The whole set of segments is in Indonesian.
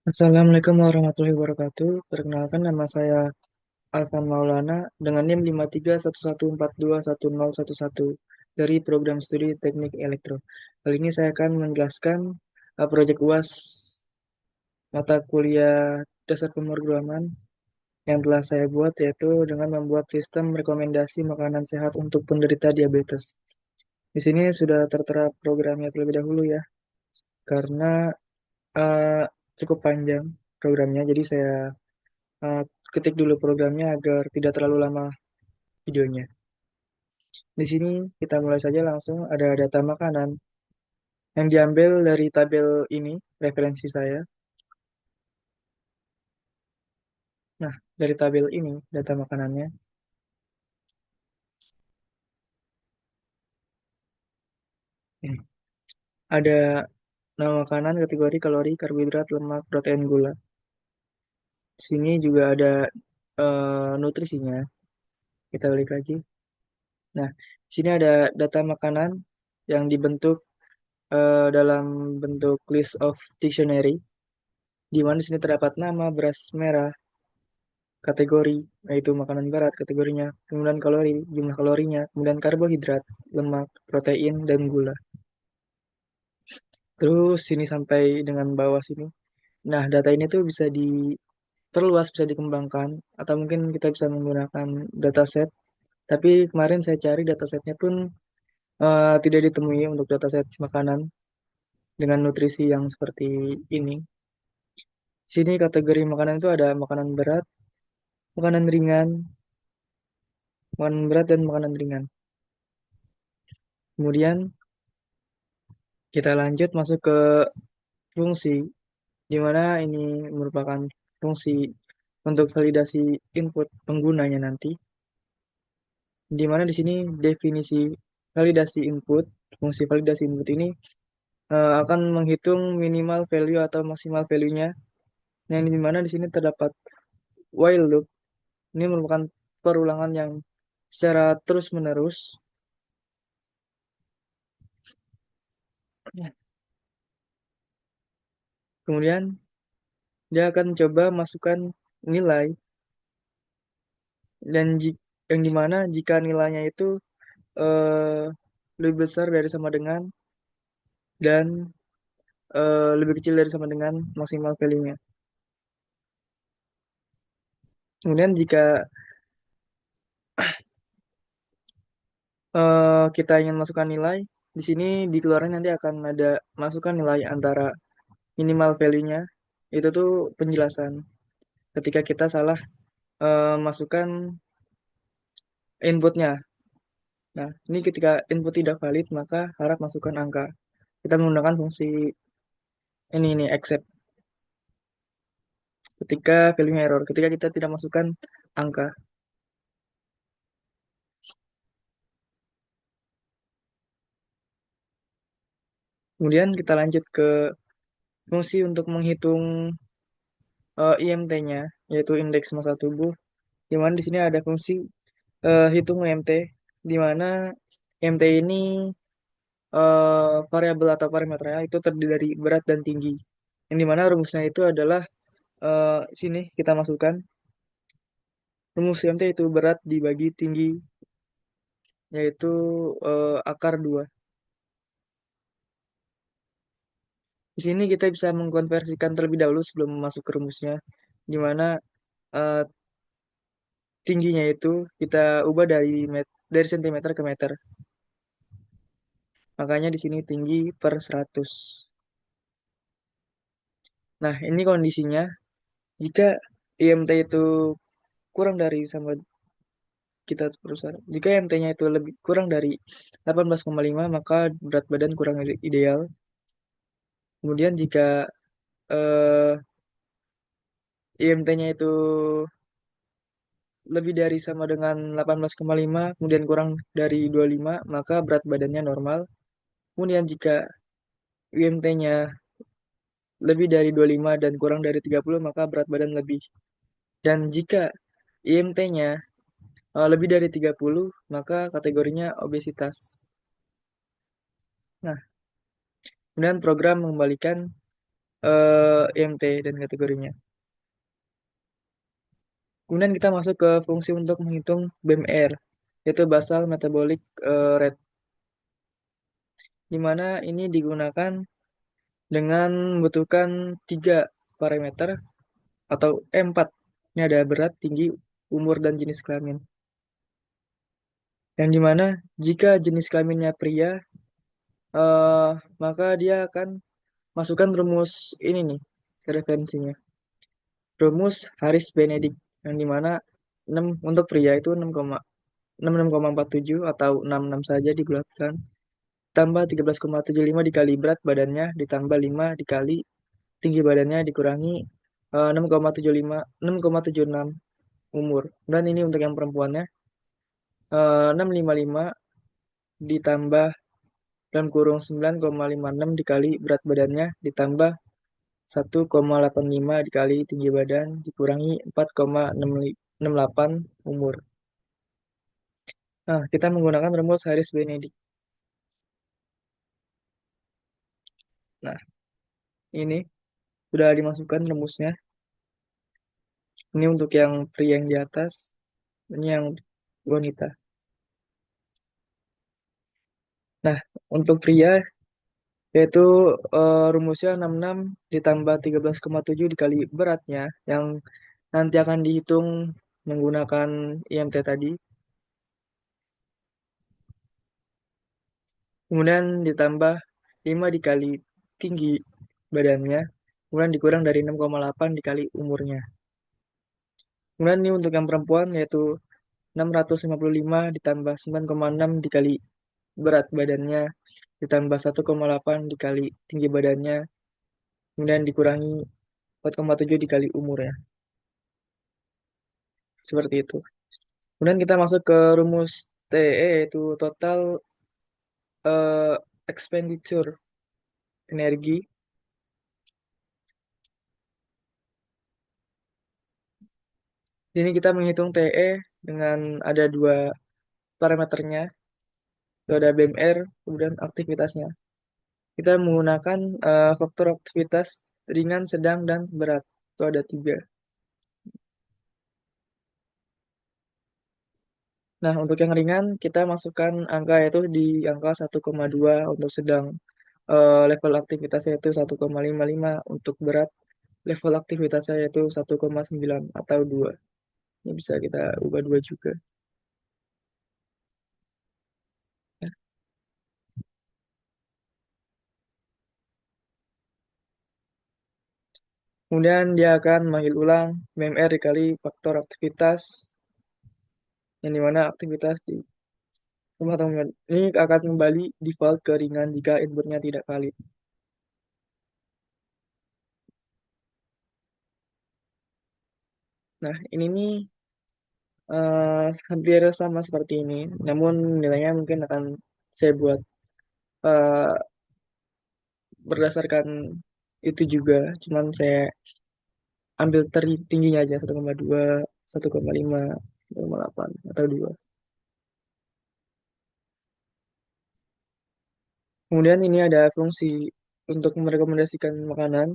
Assalamualaikum warahmatullahi wabarakatuh. Perkenalkan nama saya Alvan Maulana dengan NIM 53114211011 dari program studi Teknik Elektro. Kali ini saya akan menjelaskan proyek UAS mata kuliah dasar pemrograman yang telah saya buat, yaitu dengan membuat sistem rekomendasi makanan sehat untuk penderita diabetes. Di sini sudah tertera programnya terlebih dahulu ya, karena eh, cukup panjang programnya, jadi saya uh, ketik dulu programnya agar tidak terlalu lama videonya. Di sini kita mulai saja, langsung ada data makanan yang diambil dari tabel ini, referensi saya. Nah, dari tabel ini data makanannya. Hmm. Ada nama makanan, kategori, kalori, karbohidrat, lemak, protein, gula. Di sini juga ada nutrisinya. Kita balik lagi. Nah, di sini ada data makanan yang dibentuk dalam bentuk list of dictionary, di mana di sini terdapat nama beras merah, kategori, yaitu makanan berat kategorinya, kemudian kalori, jumlah kalorinya, kemudian karbohidrat, lemak, protein, dan gula. Terus sini sampai dengan bawah sini. Nah, data ini tuh bisa diperluas, bisa dikembangkan, atau mungkin kita bisa menggunakan dataset. Tapi kemarin saya cari datasetnya pun tidak ditemui untuk dataset makanan dengan nutrisi yang seperti ini. Sini kategori makanan itu ada makanan berat, makanan ringan, makanan berat, dan makanan ringan. Kemudian kita lanjut masuk ke fungsi, di mana ini merupakan fungsi untuk validasi input penggunanya nanti, di mana di sini definisi validasi input, fungsi validasi input ini akan menghitung minimal value atau maksimal value-nya, yang di mana di sini terdapat while loop. Ini merupakan perulangan yang secara terus-menerus. Kemudian dia akan coba masukkan nilai, dan yang dimana jika nilainya itu eh, lebih besar dari sama dengan, dan lebih kecil dari sama dengan maksimal value-nya. Kemudian jika kita ingin masukkan nilai, di sini di keluaran nanti akan ada masukkan nilai antara minimal value-nya, itu tuh penjelasan. Ketika kita salah masukkan inputnya. Nah, ini ketika input tidak valid, maka harap masukkan angka. Kita menggunakan fungsi ini accept. Ketika value-nya error, ketika kita tidak masukkan angka. Kemudian kita lanjut ke fungsi untuk menghitung IMT-nya, yaitu indeks massa tubuh, di mana di sini ada fungsi hitung IMT, di mana IMT ini variabel atau parameternya itu terdiri dari berat dan tinggi. Yang dimana rumusnya itu adalah sini kita masukkan rumus IMT itu berat dibagi tinggi, yaitu akar 2. Di sini kita bisa mengkonversikan terlebih dahulu sebelum masuk ke rumusnya, di mana eh, tingginya itu kita ubah dari sentimeter ke meter. Makanya di sini tinggi per 100. Nah, ini kondisinya jika IMT itu kurang dari sama kita perusahaan. Jika IMT-nya itu lebih kurang dari 18,5, maka berat badan kurang ideal. Kemudian jika eh, IMT-nya itu lebih dari sama dengan 18,5, kemudian kurang dari 25, maka berat badannya normal. Kemudian jika IMT-nya lebih dari 25 dan kurang dari 30, maka berat badan lebih. Dan jika IMT-nya lebih dari 30, maka kategorinya obesitas. Nah, kemudian program mengembalikan IMT dan kategorinya. Kemudian kita masuk ke fungsi untuk menghitung BMR, yaitu basal metabolic rate, di mana ini digunakan dengan membutuhkan tiga parameter atau empat. Ini ada berat, tinggi, umur, dan jenis kelamin. Yang dimana jika jenis kelaminnya pria, eh, maka dia akan masukkan rumus ini nih, referensinya. Rumus Harris Benedict, yang dimana 6 untuk pria itu 66,47 atau 66 saja dibulatkan, tambah 13,75 dikali berat badannya, ditambah 5 dikali tinggi badannya, dikurangi 6,75, 6,76 umur. Dan ini untuk yang perempuannya, 655 ditambah dalam kurung 9,56 dikali berat badannya, ditambah 1,85 dikali tinggi badan, dikurangi 4,68 umur. Nah, kita menggunakan rumus Harris Benedict. Nah, ini sudah dimasukkan rumusnya. Ini untuk yang pria yang di atas, ini yang wanita. Nah, untuk pria yaitu rumusnya 66 ditambah 13,7 dikali beratnya yang nanti akan dihitung menggunakan IMT tadi. Kemudian ditambah 5 dikali tinggi badannya, kemudian dikurang dari 6,8 dikali umurnya. Kemudian ini untuk yang perempuan yaitu 655 ditambah 9,6 dikali berat badannya, ditambah 1,8 dikali tinggi badannya, kemudian dikurangi 4,7 dikali umurnya. Seperti itu. Kemudian kita masuk ke rumus TE, yaitu total eh, expenditure energi. Ini kita menghitung TE dengan ada dua parameternya, itu ada BMR, kemudian aktivitasnya. Kita menggunakan faktor aktivitas ringan, sedang, dan berat. Itu ada tiga. Nah, untuk yang ringan, kita masukkan angka yaitu di angka 1,2 untuk sedang. Level aktivitasnya itu 1,55, untuk berat level aktivitasnya yaitu 1,9 atau 2. Ini bisa kita ubah 2 juga. Ya. Kemudian dia akan memanggil ulang BMR dikali faktor aktivitas, yang dimana aktivitas di rumah tangga ini akan kembali default ke ringan jika inputnya tidak valid. Nah, ini nih hampir sama seperti ini, namun nilainya mungkin akan saya buat eh, berdasarkan itu juga, cuman saya ambil tingginya aja 1,2, 1,5, 1,8 atau 2. Kemudian ini ada fungsi untuk merekomendasikan makanan,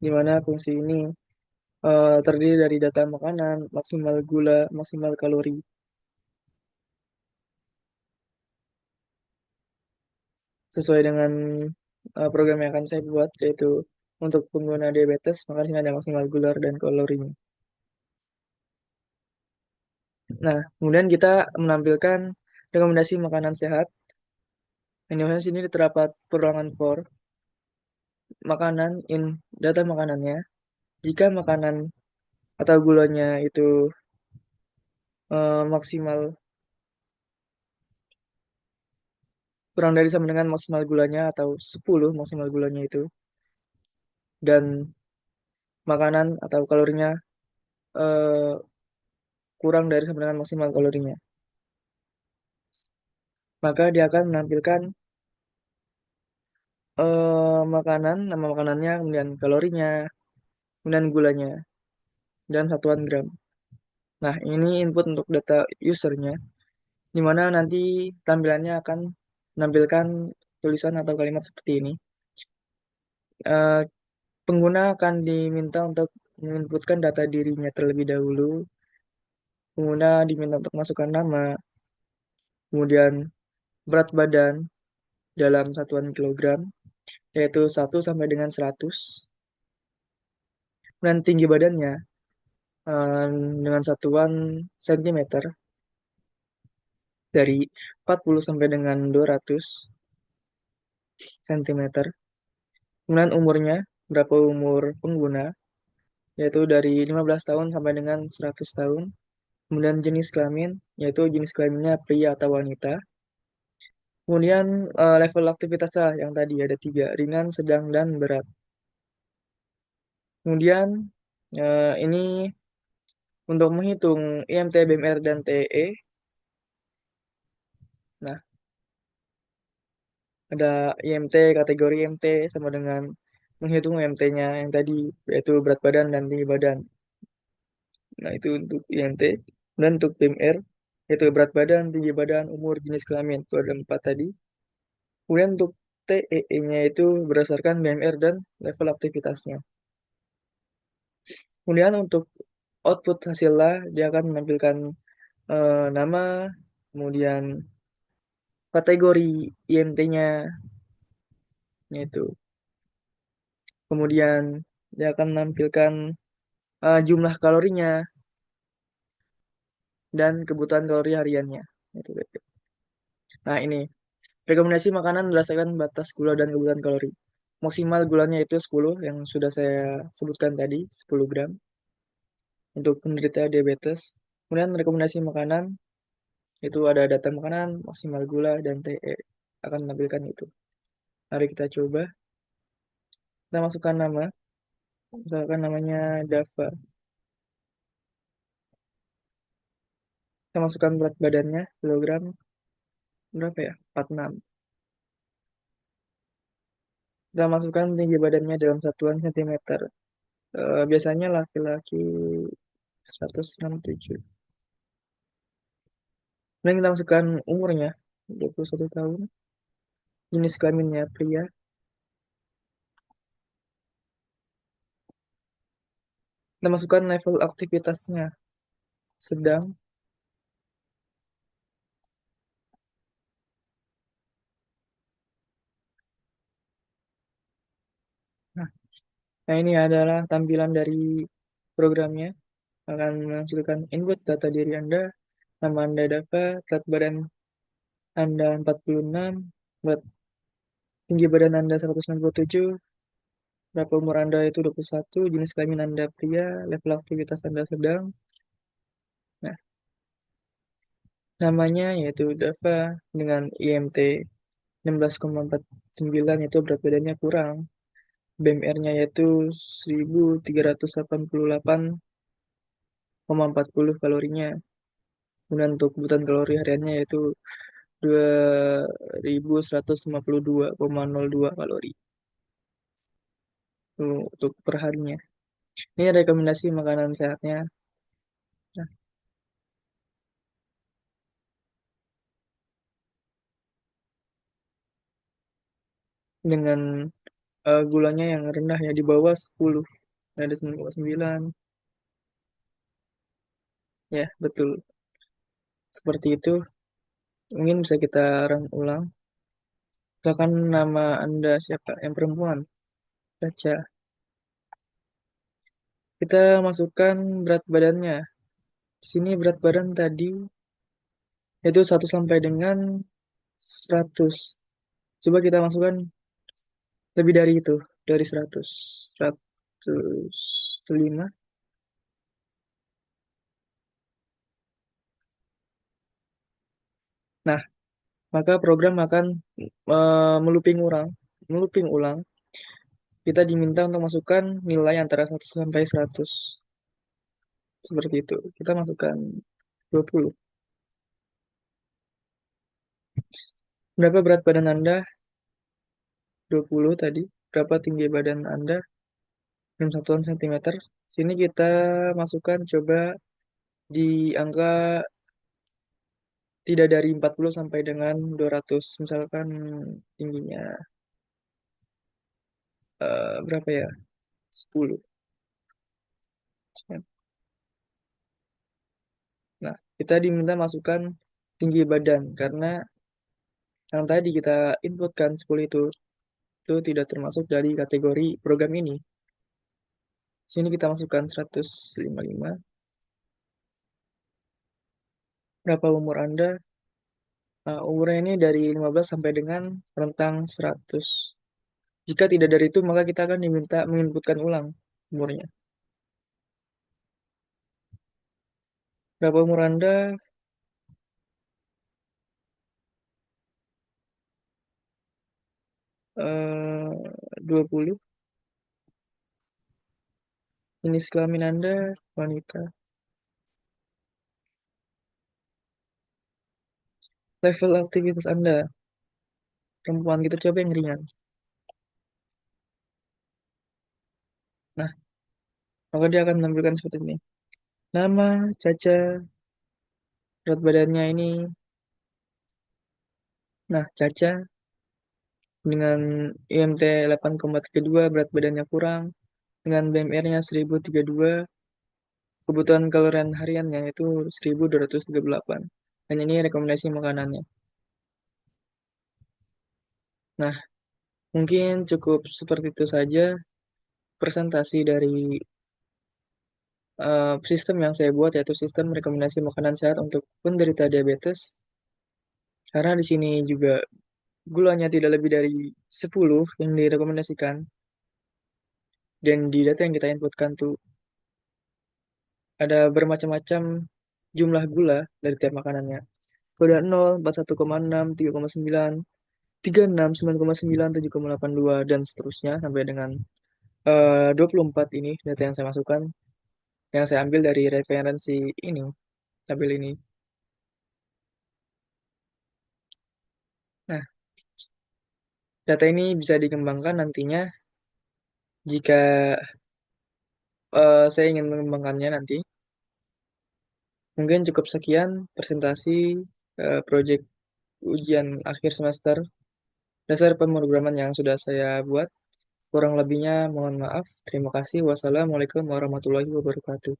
di mana fungsi ini terdiri dari data makanan, maksimal gula, maksimal kalori. Sesuai dengan program yang akan saya buat, yaitu untuk pengguna diabetes, maka di sini ada maksimal gula dan kalorinya. Nah, kemudian kita menampilkan rekomendasi makanan sehat. Yang dimana sini terdapat perulangan for makanan in data makanannya. Jika makanan atau gulanya itu maksimal kurang dari sama dengan maksimal gulanya atau 10 maksimal gulanya itu, dan makanan atau kalorinya eh, kurang dari sama dengan maksimal kalorinya, maka dia akan menampilkan makanan, nama makanannya, kemudian kalorinya, kemudian gulanya, dan satuan gram. Nah, ini input untuk data usernya, di mana nanti tampilannya akan menampilkan tulisan atau kalimat seperti ini. Eh, Pengguna akan diminta untuk menginputkan data dirinya terlebih dahulu. Pengguna diminta untuk masukkan nama, kemudian berat badan dalam satuan kilogram, yaitu 1 sampai dengan 100. Dan tinggi badannya eh, dengan satuan sentimeter dari 40 sampai dengan 200 cm. Kemudian umurnya, berapa umur pengguna, yaitu dari 15 tahun sampai dengan 100 tahun. Kemudian jenis kelamin, yaitu jenis kelaminnya pria atau wanita. Kemudian level aktivitasnya yang tadi ada 3, ringan, sedang, dan berat. Kemudian ini untuk menghitung IMT, BMR, dan TE. Nah, ada IMT, kategori IMT sama dengan menghitung IMT-nya yang tadi, yaitu berat badan dan tinggi badan. Nah, itu untuk IMT. Dan untuk BMR, yaitu berat badan, tinggi badan, umur, jenis kelamin. Itu ada 4 tadi. Kemudian untuk TEE-nya itu berdasarkan BMR dan level aktivitasnya. Kemudian untuk output hasilnya, dia akan menampilkan nama, kemudian kategori IMT-nya, yaitu. Kemudian dia akan menampilkan jumlah kalorinya dan kebutuhan kalori hariannya. Itu. Nah, ini rekomendasi makanan berdasarkan batas gula dan kebutuhan kalori. Maksimal gulanya itu 10 yang sudah saya sebutkan tadi, 10 gram untuk penderita diabetes. Kemudian rekomendasi makanan itu ada data makanan, maksimal gula, dan TE akan menampilkan itu. Mari kita coba. Kita masukkan nama, misalkan namanya Dava. Kita masukkan berat badannya, kilogram, berapa ya? 46. Kita masukkan tinggi badannya dalam satuan sentimeter. Biasanya laki-laki 167. Dan kita masukkan umurnya, 21 tahun. Jenis kelaminnya pria. Kita masukkan level aktivitasnya, sedang. Nah, nah, ini adalah tampilan dari programnya. Akan menghasilkan input data diri Anda, nama Anda Dava, berat badan Anda 46, berat tinggi badan Anda 167, berapa umur Anda itu 21, jenis kelamin Anda pria, level aktivitas Anda sedang. Nah, namanya yaitu Dava dengan IMT 16,49, yaitu berat badannya kurang. BMR-nya yaitu 1388,40 kalorinya. Kemudian untuk kebutuhan kalori hariannya yaitu 2152,02 kalori untuk per harinya. Ini rekomendasi makanan sehatnya. Nah, dengan gulanya yang rendah ya di bawah 10. Ada 9,9. Ya, betul. Seperti itu. Mungkin bisa kita run ulang. Misalkan nama Anda siapa? Yang perempuan. Baca. Kita masukkan berat badannya. Di sini berat badan tadi itu 1 sampai dengan 100. Coba kita masukkan lebih dari itu, dari 100. 105. Nah, maka program akan meluping ulang. Kita diminta untuk masukkan nilai antara 1 sampai 100. Seperti itu. Kita masukkan 20. Berapa berat badan Anda? 20 tadi. Berapa tinggi badan Anda? 6 satuan sentimeter. Sini kita masukkan coba di angka tidak dari 40 sampai dengan 200. Misalkan tingginya berapa ya? 10. Nah, kita diminta masukkan tinggi badan karena yang tadi kita inputkan 10 itu tidak termasuk dari kategori program ini. Sini kita masukkan 155. Berapa umur Anda? Nah, umurnya ini dari 15 sampai dengan rentang 100. Jika tidak dari itu, maka kita akan diminta menginputkan ulang umurnya. Berapa umur Anda? 20. Jenis kelamin Anda wanita. Level aktivitas Anda perempuan. Kita coba yang ringan. Nah, maka dia akan menampilkan seperti ini. Nama, Caca, berat badannya ini. Nah, Caca dengan IMT 8,32, berat badannya kurang. Dengan BMR-nya 1032, kebutuhan kalorian hariannya itu 1238. Dan ini rekomendasi makanannya. Nah, mungkin cukup seperti itu saja presentasi dari sistem yang saya buat, yaitu sistem rekomendasi makanan sehat untuk penderita diabetes. Karena di sini juga gulanya tidak lebih dari 10 yang direkomendasikan. Dan di data yang kita inputkan tuh ada bermacam-macam jumlah gula dari tiap makanannya. Kode 0, 41,6, 3,9, 36, 9,9, 7,82, dan seterusnya sampai dengan 24 ini data yang saya masukkan, yang saya ambil dari referensi ini, tabel ini. Nah, data ini bisa dikembangkan nantinya jika saya ingin mengembangkannya nanti. Mungkin cukup sekian presentasi proyek ujian akhir semester dasar pemrograman yang sudah saya buat. Kurang lebihnya mohon maaf. Terima kasih. Wassalamualaikum warahmatullahi wabarakatuh.